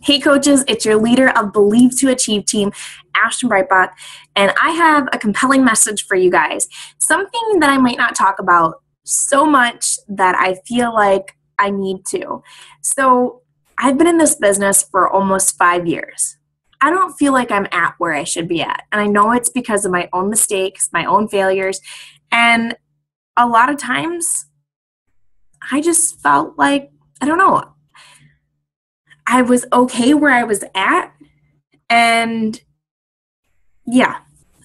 Hey coaches, it's your leader of Believe to Achieve team, Ashton Brightbach, and I have a compelling message for you guys. Something that I might not talk about so much that I feel like I need to. So I've been in this business for almost 5 years. I don't feel like I'm at where I should be at. And I know it's because of my own mistakes, my own failures, and a lot of times I just felt like, I don't know, I was okay where I was at, and yeah,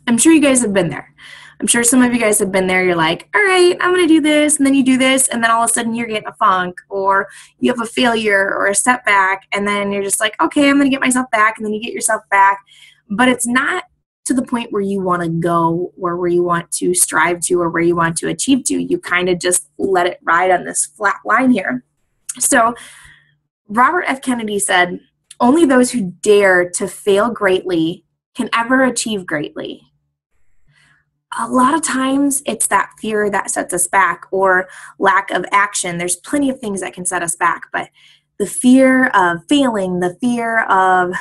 I'm sure you guys have been there. I'm sure some of you guys have been there. You're like, all right, I'm going to do this, and then you do this, and then all of a sudden you're getting a funk, or you have a failure or a setback, and then you're just like, okay, I'm going to get myself back, and then you get yourself back, but it's not to the point where you want to go, or where you want to strive to, or where you want to achieve to. You kind of just let it ride on this flat line here. So Robert F. Kennedy said, only those who dare to fail greatly can ever achieve greatly. A lot of times it's that fear that sets us back, or lack of action. There's plenty of things that can set us back, but the fear of failing, the fear of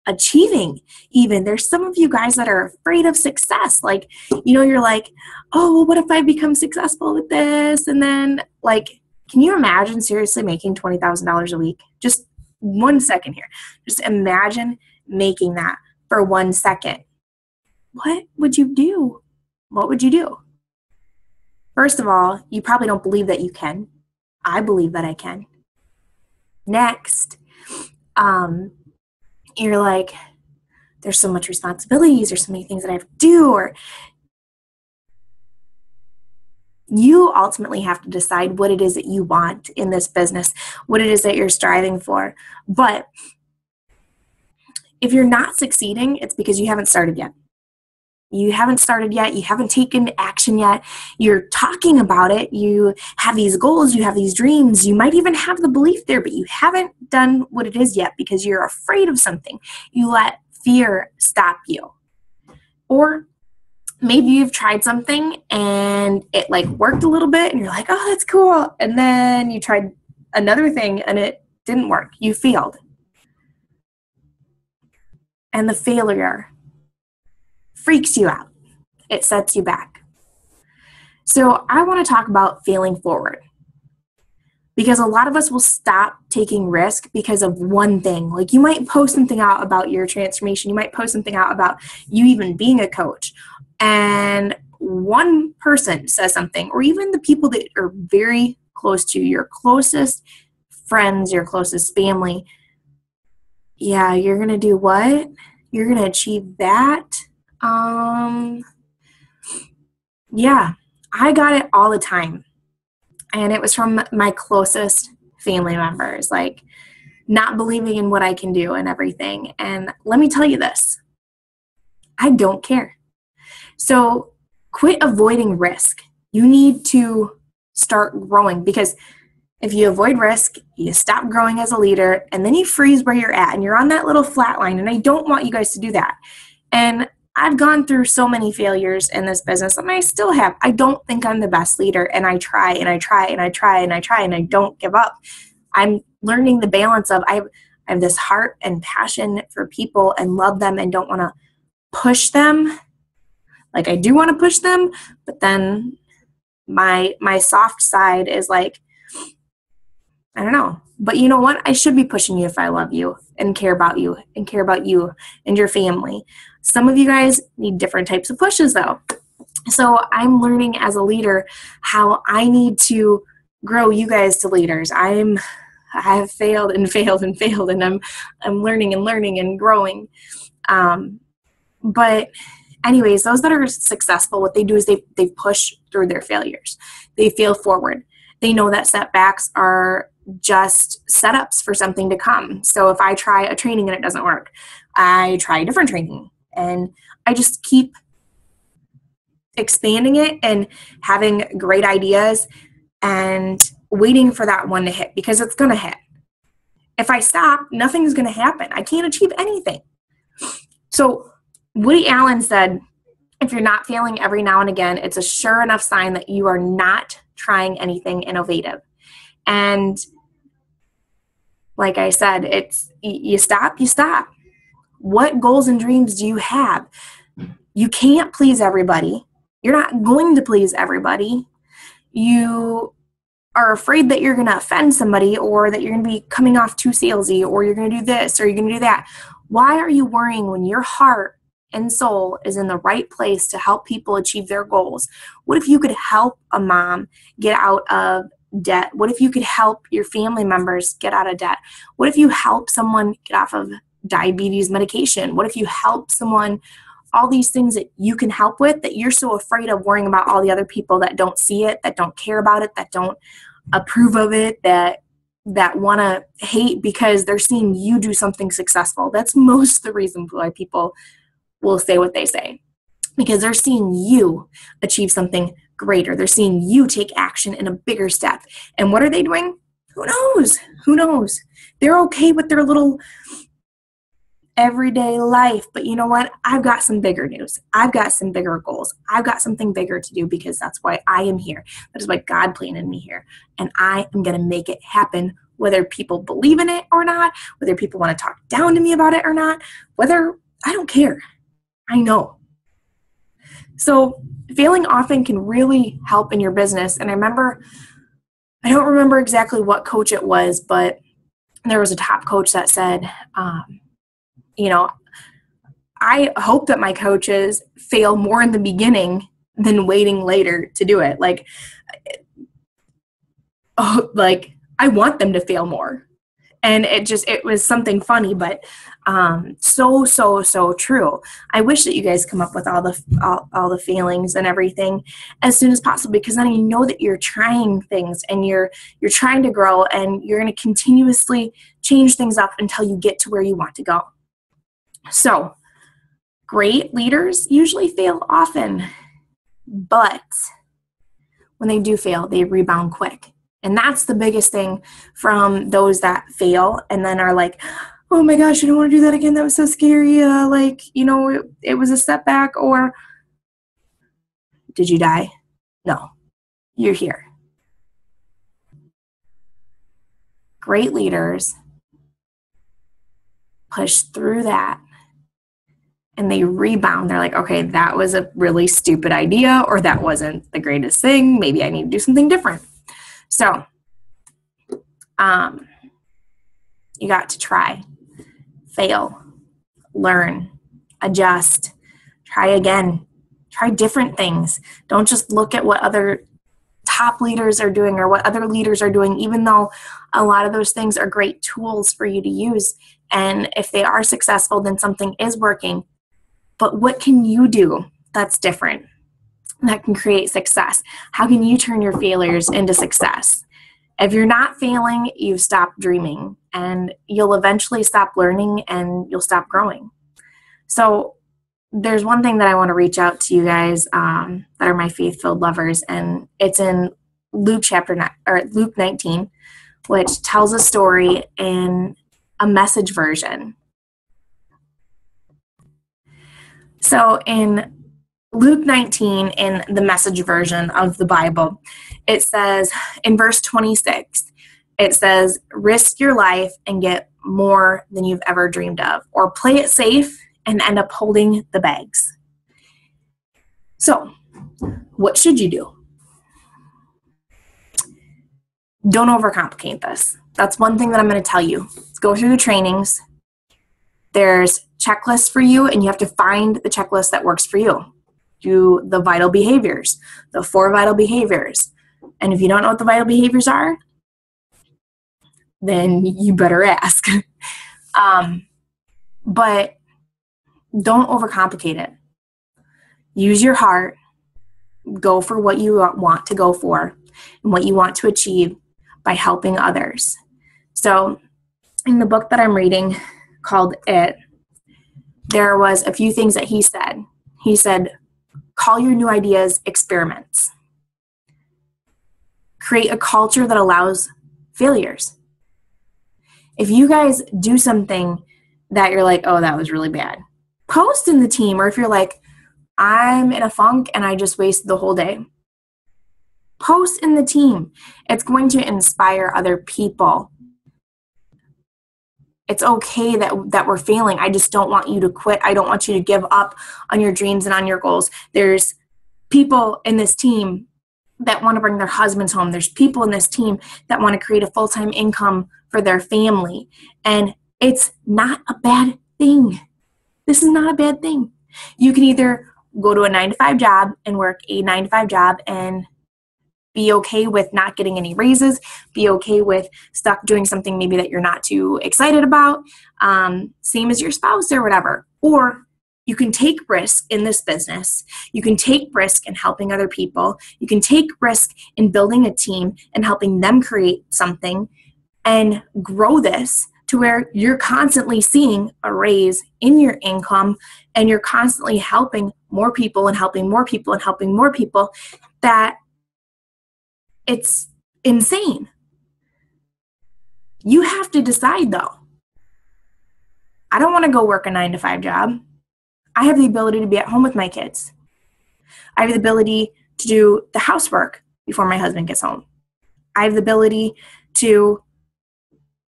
achieving even. There's some of you guys that are afraid of success. Like, you're like, oh, well, what if I become successful with this? And then, like, can you imagine seriously making $20,000 a week? Just 1 second here. Just imagine making that for 1 second. What would you do? What would you do? First of all, you probably don't believe that you can. I believe that I can. Next, you're like, there's so much responsibilities, there's so many things that I have to do, or you ultimately have to decide what it is that you want in this business, what it is that you're striving for. But if you're not succeeding, it's because you haven't started yet. You haven't started yet. You haven't taken action yet. You're talking about it. You have these goals. You have these dreams. You might even have the belief there, but you haven't done what it is yet because you're afraid of something. You let fear stop you. Or maybe you've tried something and it worked a little bit and you're like, oh, that's cool. And then you tried another thing and it didn't work. You failed. And the failure freaks you out. It sets you back. So I want to talk about failing forward, because a lot of us will stop taking risk because of one thing. Like, you might post something out about your transformation. You might post something out about you even being a coach, and one person says something, or even the people that are very close to you, your closest friends, your closest family. Yeah, you're going to do what? You're going to achieve that? Yeah, I got it all the time. And it was from my closest family members, like, not believing in what I can do and everything. And let me tell you this, I don't care. So quit avoiding risk. You need to start growing, because if you avoid risk, you stop growing as a leader, and then you freeze where you're at and you're on that little flat line. And I don't want you guys to do that. And I've gone through so many failures in this business, and I still have. I don't think I'm the best leader, and I try and I try and I try and I try, and I don't give up. I'm learning the balance of I have this heart and passion for people and love them and don't want to push them. Like, I do want to push them, but then my soft side is like, I don't know. But you know what? I should be pushing you if I love you and care about you and care about you and your family. Some of you guys need different types of pushes, though. So I'm learning as a leader how I need to grow you guys to leaders. I have failed and failed and failed, and I'm learning and learning and growing. But anyways, those that are successful, what they do is they push through their failures. They fail forward. They know that setbacks are just setups for something to come. So if I try a training and it doesn't work, I try a different training, and I just keep expanding it and having great ideas and waiting for that one to hit, because it's going to hit. If I stop, nothing's going to happen. I can't achieve anything. So Woody Allen said, if you're not failing every now and again, it's a sure enough sign that you are not trying anything innovative. And Like I said, it's you stop. What goals and dreams do you have? You can't please everybody. You're not going to please everybody. You are afraid that you're going to offend somebody, or that you're going to be coming off too salesy, or you're going to do this or you're going to do that. Why are you worrying when your heart and soul is in the right place to help people achieve their goals? What if you could help a mom get out of debt? What if you could help your family members get out of debt? What if you help someone get off of diabetes medication? What if you help someone, all these things that you can help with, that you're so afraid of worrying about all the other people that don't see it, that don't care about it, that don't approve of it, that want to hate because they're seeing you do something successful. That's most of the reason why people will say what they say, because they're seeing you achieve something greater. They're seeing you take action in a bigger step. And what are they doing? Who knows? Who knows? They're okay with their little everyday life. But you know what? I've got some bigger news. I've got some bigger goals. I've got something bigger to do, because that's why I am here. That is why God planted me here. And I am going to make it happen, whether people believe in it or not, whether people want to talk down to me about it or not, whether I don't care. I know. So failing often can really help in your business. And I don't remember exactly what coach it was, but there was a top coach that said, I hope that my coaches fail more in the beginning than waiting later to do it. Like I want them to fail more. And it was something funny, but so true. I wish that you guys come up with all the failings and everything as soon as possible, because then you know that you're trying things and you're trying to grow, and you're going to continuously change things up until you get to where you want to go. So, great leaders usually fail often, but when they do fail, they rebound quick. And that's the biggest thing from those that fail and then are like, oh my gosh, I don't want to do that again. That was so scary. It was a setback. Or did you die? No, you're here. Great leaders push through that and they rebound. They're like, okay, that was a really stupid idea, or that wasn't the greatest thing. Maybe I need to do something different. So, you got to try, fail, learn, adjust, try again, try different things. Don't just look at what other top leaders are doing or what other leaders are doing, even though a lot of those things are great tools for you to use. And if they are successful, then something is working. But what can you do that's different, that can create success? How can you turn your failures into success? If you're not failing, you've stopped dreaming, and you'll eventually stop learning and you'll stop growing. So there's one thing that I want to reach out to you guys that are my faith-filled lovers, and it's in Luke 19, which tells a story in a message version. So in Luke 19, in the message version of the Bible, it says in verse 26, it says, risk your life and get more than you've ever dreamed of, or play it safe and end up holding the bags. So, what should you do? Don't overcomplicate this. That's one thing that I'm going to tell you. Go through the trainings. There's checklists for you, and you have to find the checklist that works for you. Do the vital behaviors, the 4 vital behaviors. And if you don't know what the vital behaviors are, then you better ask. But don't overcomplicate it. Use your heart. Go for what you want to go for and what you want to achieve by helping others. So in the book that I'm reading called It, there was a few things that he said. He said, call your new ideas experiments. Create a culture that allows failures. If you guys do something that you're like, oh, that was really bad, post in the team. Or if you're like, I'm in a funk and I just wasted the whole day, post in the team. It's going to inspire other people It's okay that we're failing. I just don't want you to quit. I don't want you to give up on your dreams and on your goals. There's people in this team that want to bring their husbands home. There's people in this team that want to create a full-time income for their family. And it's not a bad thing. This is not a bad thing. You can either go to a 9-to-5 job and work a 9-to-5 job and be okay with not getting any raises, be okay with stuck doing something maybe that you're not too excited about, same as your spouse or whatever. Or you can take risk in this business. You can take risk in helping other people. You can take risk in building a team and helping them create something and grow this to where you're constantly seeing a raise in your income and you're constantly helping more people and helping more people and helping more people. That it's insane. You have to decide though. I don't want to go work a 9-to-5 job. I have the ability to be at home with my kids. I have the ability to do the housework before my husband gets home. I have the ability to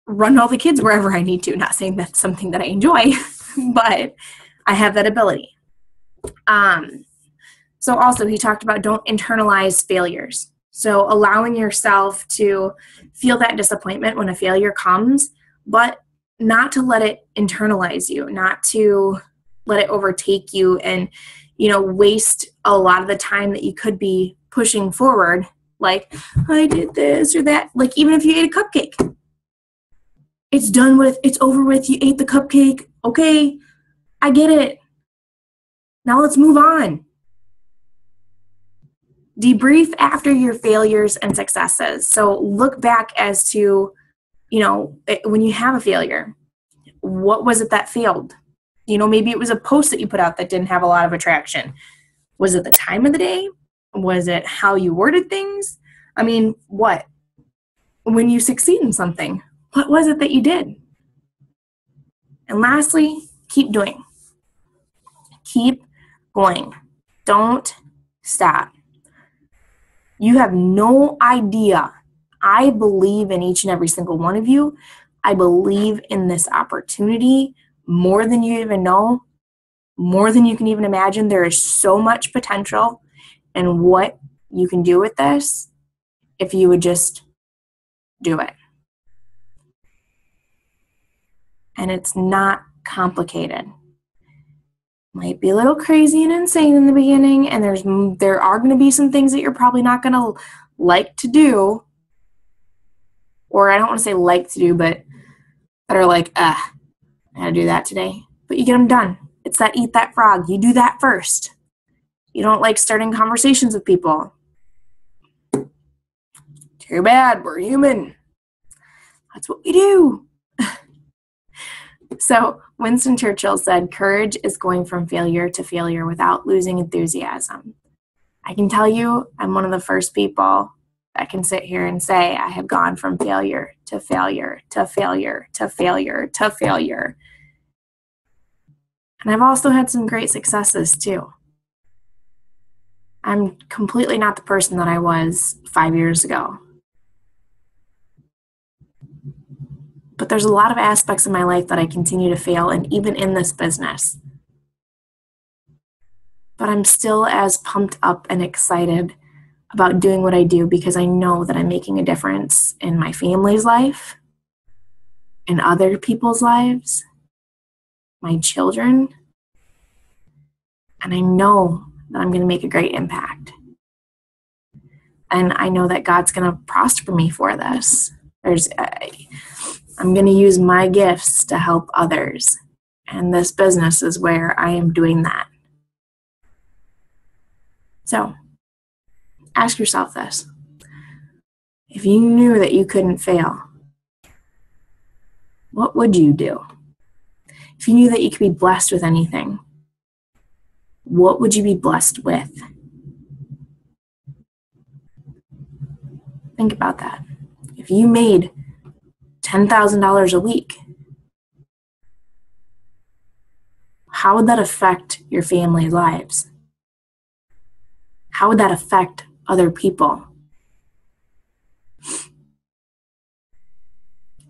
run all the kids wherever I need to. Not saying that's something that I enjoy, but I have that ability. So also he talked about don't internalize failures. So allowing yourself to feel that disappointment when a failure comes, but not to let it internalize you, not to let it overtake you and, waste a lot of the time that you could be pushing forward. Like, I did this or that. Like, even if you ate a cupcake, it's done with, it's over with. You ate the cupcake. Okay, I get it. Now let's move on. Debrief after your failures and successes. So look back as to, when you have a failure, what was it that failed? Maybe it was a post that you put out that didn't have a lot of attraction. Was it the time of the day? Was it how you worded things? I mean, what? When you succeed in something, what was it that you did? And lastly, keep doing. Keep going. Don't stop. You have no idea. I believe in each and every single one of you. I believe in this opportunity more than you even know, more than you can even imagine. There is so much potential in what you can do with this if you would just do it. And it's not complicated. Might be a little crazy and insane in the beginning, and there are going to be some things that you're probably not going to like to do, or I don't want to say like to do, but that are like, I gotta do that today. But you get them done. It's that eat that frog. You do that first. You don't like starting conversations with people. Too bad, we're human. That's what we do. So Winston Churchill said, courage is going from failure to failure without losing enthusiasm. I can tell you, I'm one of the first people that can sit here and say I have gone from failure to failure to failure to failure to failure. And I've also had some great successes too. I'm completely not the person that I was 5 years ago. But there's a lot of aspects of my life that I continue to fail, and even in this business. But I'm still as pumped up and excited about doing what I do because I know that I'm making a difference in my family's life, in other people's lives, my children, and I know that I'm going to make a great impact. And I know that God's going to prosper me for this. I'm going to use my gifts to help others. And this business is where I am doing that. So, ask yourself this. If you knew that you couldn't fail, what would you do? If you knew that you could be blessed with anything, what would you be blessed with? Think about that. If you made $10,000 a week, how would that affect your family's lives? How would that affect other people?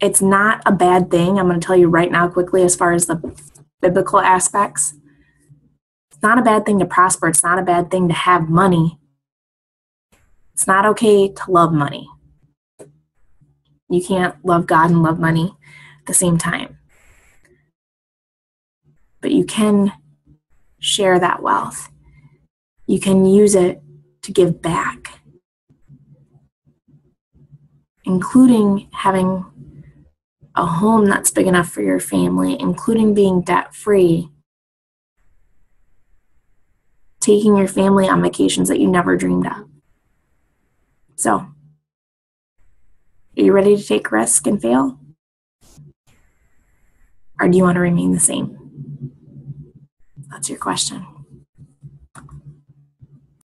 It's not a bad thing. I'm going to tell you right now quickly as far as the biblical aspects. It's not a bad thing to prosper. It's not a bad thing to have money. It's not okay to love money. You can't love God and love money at the same time. But you can share that wealth. You can use it to give back, including having a home that's big enough for your family, including being debt-free, taking your family on vacations that you never dreamed of. So, are you ready to take risk and fail? Or do you want to remain the same? That's your question.